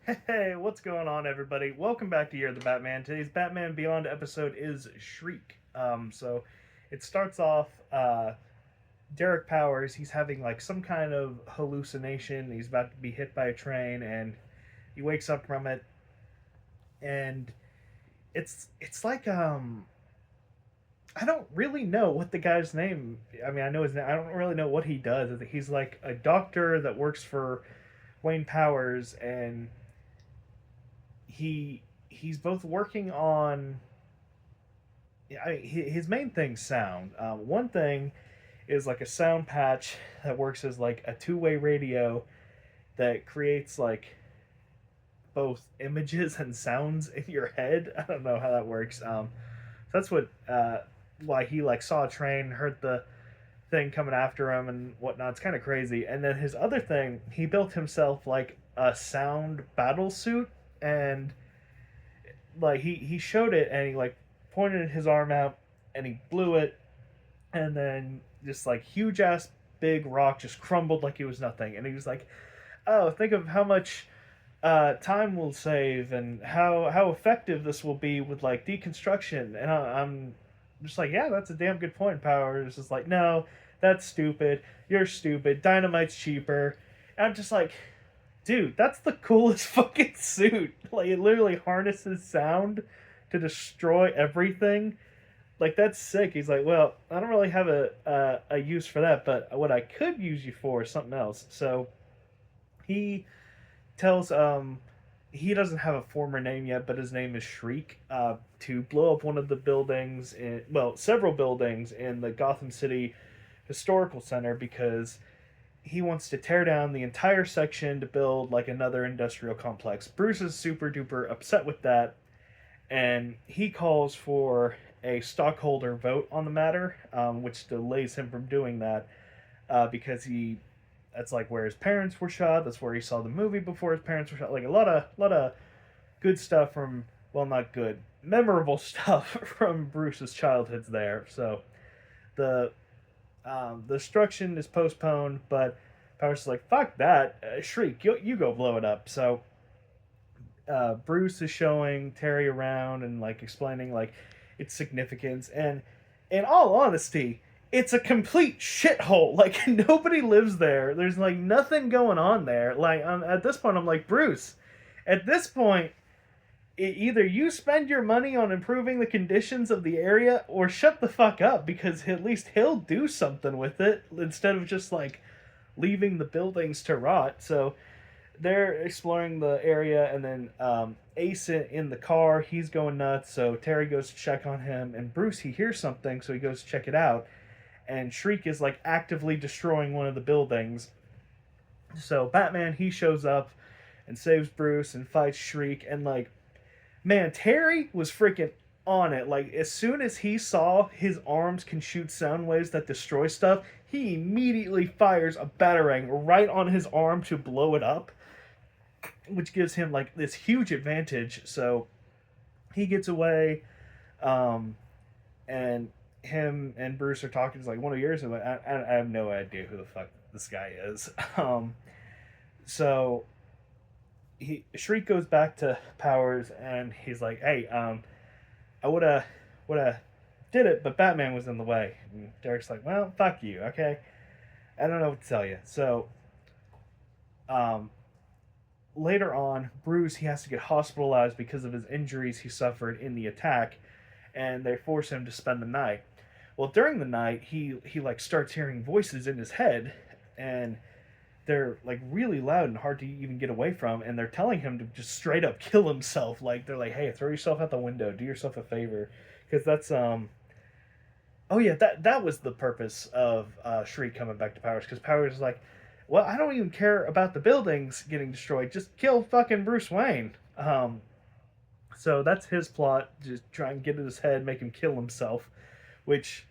Hey, what's going on, everybody? Welcome back to Year of the Batman. Today's Batman Beyond episode is Shriek. So it starts off. Derek Powers, he's having like some kind of hallucination. He's about to be hit by a train, and he wakes up from it, and it's like I don't really know what the guy's name. I mean, I know his name. I don't really know what he does. He's like a doctor that works for Wayne Powers, and he's both working on his main thing's sound. One thing is like a sound patch that works as like a two-way radio that creates like both images and sounds in your head. I don't know how that works. So that's what why he like saw a train, heard the thing coming after him and whatnot. It's kind of crazy. And then his other thing, he built himself like a sound battle suit, and like he showed it, and he like pointed his arm out and he blew it, and then this like huge ass big rock just crumbled like it was nothing, and he was like, oh, think of how much time we'll save and how effective this will be with like deconstruction. And I'm just like, yeah, that's a damn good point. Powers is like, no, that's stupid, you're stupid, dynamite's cheaper. And I'm just like, dude, that's the coolest fucking suit. Like, it literally harnesses sound to destroy everything. Like, that's sick. He's like, well, I don't really have a use for that, but what I could use you for is something else. So he tells he doesn't have a former name yet, but his name is Shriek, to blow up one of the buildings in, well, several buildings in the Gotham City Historical Center, because he wants to tear down the entire section to build like another industrial complex. Bruce is super duper upset with that, and he calls for a stockholder vote on the matter, which delays him from doing that, because he that's like where his parents were shot. That's where he saw the movie before his parents were shot. Like a lot of good stuff from, well, not good, memorable stuff from Bruce's childhood's there. So the destruction is postponed, but Powers is like, fuck that, Shriek, you go blow it up. So Bruce is showing Terry around and like explaining like its significance, and in all honesty, it's a complete shithole. Like, nobody lives there. There's like nothing going on there. Like, at this point, I'm like, Bruce, at this point, either you spend your money on improving the conditions of the area or shut the fuck up, because at least he'll do something with it instead of just like leaving the buildings to rot. So they're exploring the area, and then Ace in the car, he's going nuts. So Terry goes to check on him, and Bruce, he hears something, so he goes to check it out. And Shriek is like actively destroying one of the buildings. So Batman, he shows up and saves Bruce and fights Shriek, and like, man, Terry was freaking on it. Like, as soon as he saw his arms can shoot sound waves that destroy stuff, he immediately fires a batarang right on his arm to blow it up, which gives him like this huge advantage. So he gets away, um, and him and Bruce are talking. It's like, one of yours. And I have no idea who the fuck this guy is. So Shriek goes back to Powers, and he's like, hey, I would have did it, but Batman was in the way. And Derek's like, well, fuck you, okay? I don't know what to tell you. So um, later on, Bruce, he has to get hospitalized because of his injuries he suffered in the attack, and they force him to spend the night. Well, during the night, he like starts hearing voices in his head, and they're like really loud and hard to even get away from, and they're telling him to just straight up kill himself. Like, they're like, hey, throw yourself out the window, do yourself a favor, because that's oh yeah, that was the purpose of Shriek coming back to Powers, because Powers is like, well, I don't even care about the buildings getting destroyed, just kill fucking Bruce Wayne. So that's his plot, just try and get in his head, make him kill himself, which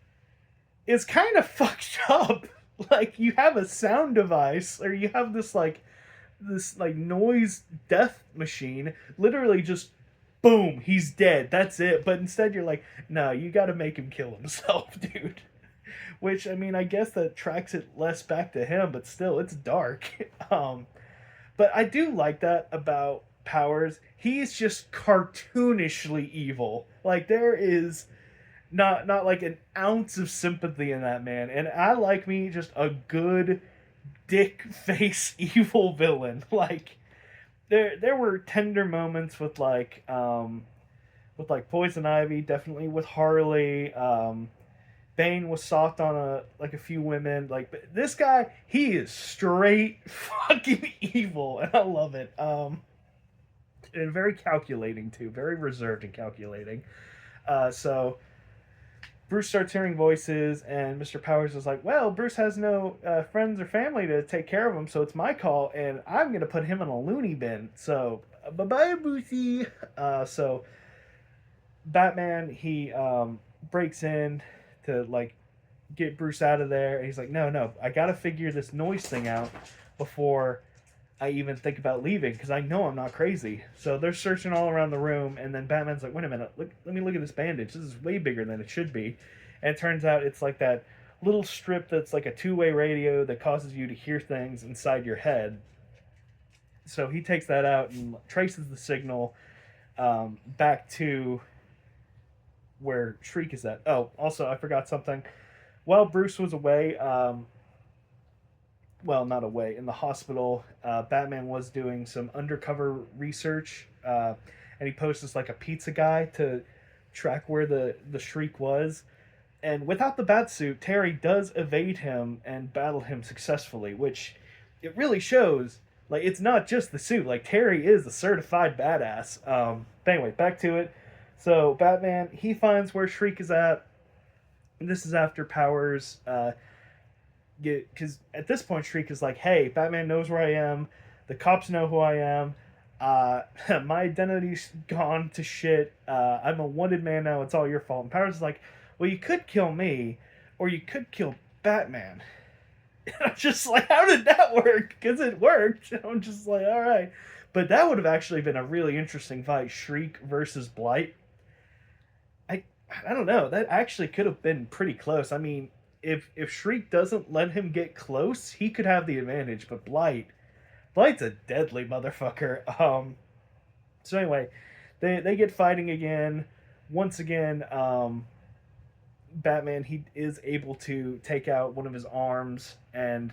is kind of fucked up. Like, you have a sound device, or you have this like noise death machine, literally just boom, he's dead, that's it. But instead you're like, no, you got to make him kill himself, dude. Which, I mean, I guess that tracks it less back to him, but still, it's dark. But I do like that about Powers, he's just cartoonishly evil. Like there is not like an ounce of sympathy in that man. And I like me just a good dick face evil villain. Like there were tender moments with like Poison Ivy, definitely with Harley. Bane was soft on a few women. Like but this guy, he is straight fucking evil, and I love it. And very calculating too, very reserved and calculating. So Bruce starts hearing voices, and Mr. Powers is like, "Well, Bruce has no friends or family to take care of him, so it's my call, and I'm gonna put him in a loony bin. So bye bye, Brucey." So Batman he breaks in to like get Bruce out of there, and he's like, "No, no, I gotta figure this noise thing out before I even think about leaving because I know I'm not crazy." So they're searching all around the room, and then Batman's like, "Wait a minute, let me look at this bandage. This is way bigger than it should be." And it turns out it's like that little strip that's like a two-way radio that causes you to hear things inside your head. So he takes that out and traces the signal back to where Shriek is at. Oh, also, I forgot something. While Bruce was away, well, not away, in the hospital, Batman was doing some undercover research, and he posted like a pizza guy to track where the Shriek was. And without the bat suit, Terry does evade him and battle him successfully, which it really shows. Like, it's not just the suit. Like, Terry is a certified badass. But anyway, back to it. So, Batman, he finds where Shriek is at. And this is after Powers, because at this point, Shriek is like, "Hey, Batman knows where I am. The cops know who I am. My identity's gone to shit. I'm a wanted man now. It's all your fault." And Powers is like, "Well, you could kill me, or you could kill Batman." And I'm just like, how did that work? Because it worked. And I'm just like, all right. But that would have actually been a really interesting fight, Shriek versus Blight. I don't know. That actually could have been pretty close. I mean, if Shriek doesn't let him get close, he could have the advantage. But Blight's a deadly motherfucker. So anyway, they get fighting again. Once again, Batman he is able to take out one of his arms, and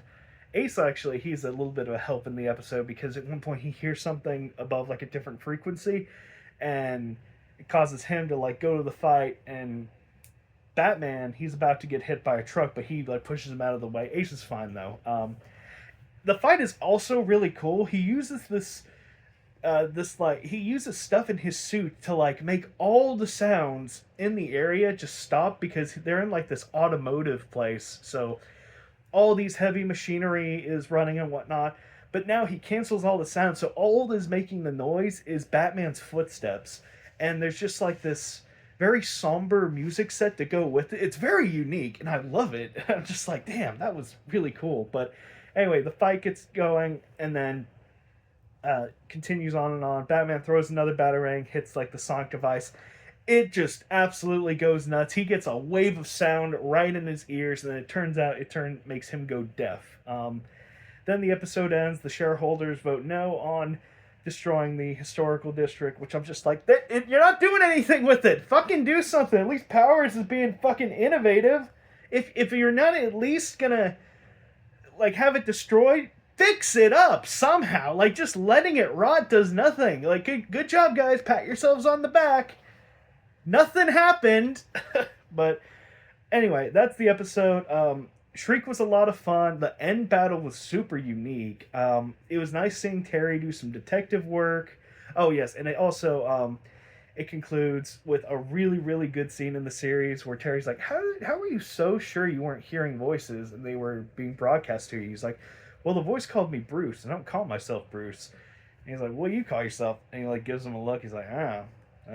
Ace actually he's a little bit of a help in the episode because at one point he hears something above like a different frequency, and it causes him to like go to the fight, and Batman he's about to get hit by a truck, but he like pushes him out of the way. Ace is fine though. The fight is also really cool. He uses this like he uses stuff in his suit to like make all the sounds in the area just stop because they're in like this automotive place, so all these heavy machinery is running and whatnot, but now he cancels all the sound, so all that's making the noise is Batman's footsteps, and there's just like this very somber music set to go with it. It's very unique and I love it. I'm just like, damn, that was really cool. But anyway, the fight gets going, and then continues on and on. Batman throws another batarang, hits like the sonic device. It just absolutely goes nuts. He gets a wave of sound right in his ears, and then it turns out makes him go deaf. Then the episode ends. The shareholders vote no on destroying the historical district, which I'm just like, you're not doing anything with it. Fucking do something. At least Powers is being fucking innovative. If you're not at least gonna like have it destroyed, fix it up somehow. Like, just letting it rot does nothing. Like, good job, guys. Pat yourselves on the back. Nothing happened. But anyway, that's the episode. Shriek was a lot of fun. The end battle was super unique. It was nice seeing Terry do some detective work. Oh, yes, and it also it concludes with a really, really good scene in the series where Terry's like, how are you so sure you weren't hearing voices and they were being broadcast to you? He's like, well, the voice called me Bruce, and I don't call myself Bruce. And he's like, what do you call yourself? And he like gives him a look. He's like, I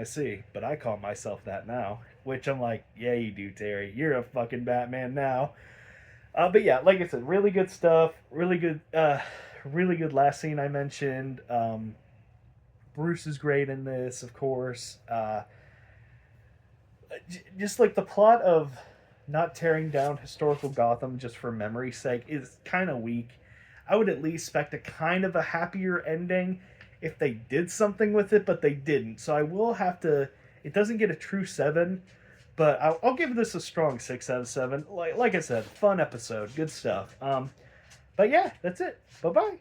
see, but I call myself that now. Which I'm like, yeah, you do, Terry. You're a fucking Batman now. But yeah, like I said, really good stuff. Really good last scene I mentioned. Bruce is great in this, of course. Just like the plot of not tearing down historical Gotham just for memory's sake is kind of weak. I would at least expect a kind of a happier ending if they did something with it, but they didn't. So I will have to. It doesn't get a true 7, but I'll give this a strong 6 out of 7. Like I said, fun episode, good stuff. But yeah, that's it. Bye bye.